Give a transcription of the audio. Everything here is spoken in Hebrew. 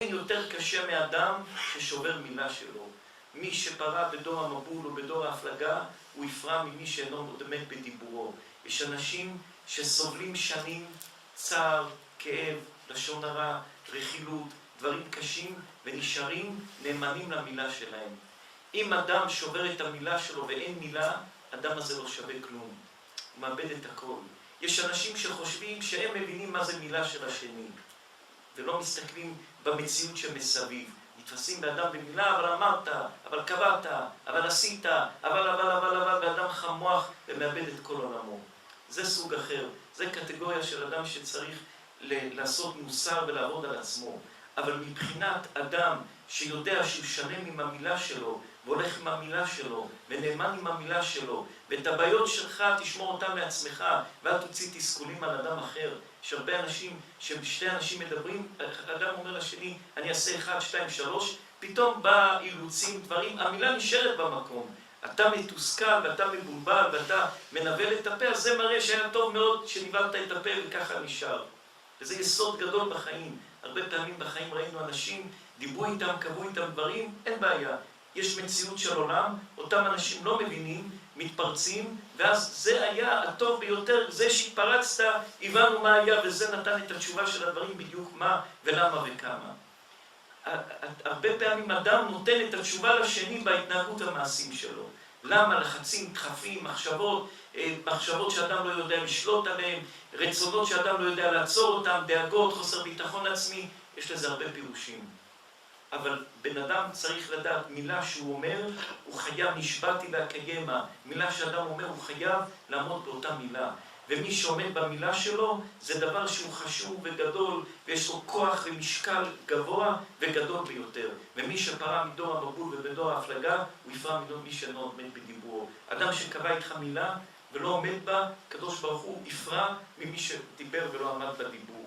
אין יותר קשה מאדם ששובר מילה שלו. מי שפרה בדור המבול או בדור ההפלגה, הוא יפרע ממי שאינו עומד בדיבורו. יש אנשים שסובלים שנים, צער, כאב, לשון הרע, רכילות, דברים קשים, ונשארים נאמנים למילה שלהם. אם אדם שובר את המילה שלו ואין מילה, אדם הזה לא שווה כלום. הוא מאבד את הכל. יש אנשים שחושבים שהם מבינים מה זה מילה של השני, ולא מסתכלים במציאות שמסביב. נתפסים באדם במילה, אבל אמרת, אבל קבעת, אבל עשית, אבל, ואדם חמוח ומאבד את כל עולמו. זה סוג אחר. זה קטגוריה של אדם שצריך לעשות מוסר ולעבוד על עצמו. אבל מבחינת אדם שיודע שהוא שלם עם המילה שלו, והולך עם המילה שלו, ונאמן עם המילה שלו, ואת הבעיות שלך תשמור אותם לעצמך, ואל תוציא תסכולים על אדם אחר. יש הרבה אנשים, ששתי אנשים מדברים, אדם אומר לשני, אני אעשה 1, 2, 3, פתאום בא אילוצים, דברים, המילה נשארת במקום. אתה מתוסכל ואתה מבולבל ואתה מנבל את הפה, אז זה מראה שהיה טוב מאוד שניבלת את הפה וככה נשאר. וזה יסוד גדול בחיים. הרבה פעמים בחיים ראינו אנשים, דיברו איתם, קבעו איתם דברים, אין בעיה. יש מציאות של עולם, אותם אנשים לא מבינים, מתפרצים, ואז זה היה הטוב ביותר, זה שהתפרצת, הבנו מה היה, וזה נתן את התשובה של הדברים בדיוק מה ולמה וכמה. הרבה פעמים אדם נותן את התשובה לשני בהתנהגות המעשים שלו. למה? לחצים, דחפים, מחשבות שאדם לא יודע לשלוט עליהן, רצונות שאדם לא יודע לעצור אותם, דאגות, חוסר ביטחון עצמי, יש לזה הרבה פירושים. אבל בן אדם צריך לדעת, מילה שהוא אומר, הוא חייב, נשבעתי ואקיימה. מילה שאדם אומר, הוא חייב לעמוד באותה מילה. ומי שעומד במילה שלו, זה דבר שהוא חשוב וגדול, ויש לו כוח ומשקל גבוה וגדול ביותר. ומי שפרה מדור המבול ובדור ההפלגה, הוא יפרע ממי שאינו עומד בדיבורו. אדם שקבע איתך מילה ולא עומד בה, הקדוש ברוך הוא יפרע ממי שדיבר ולא עמד בדיבור.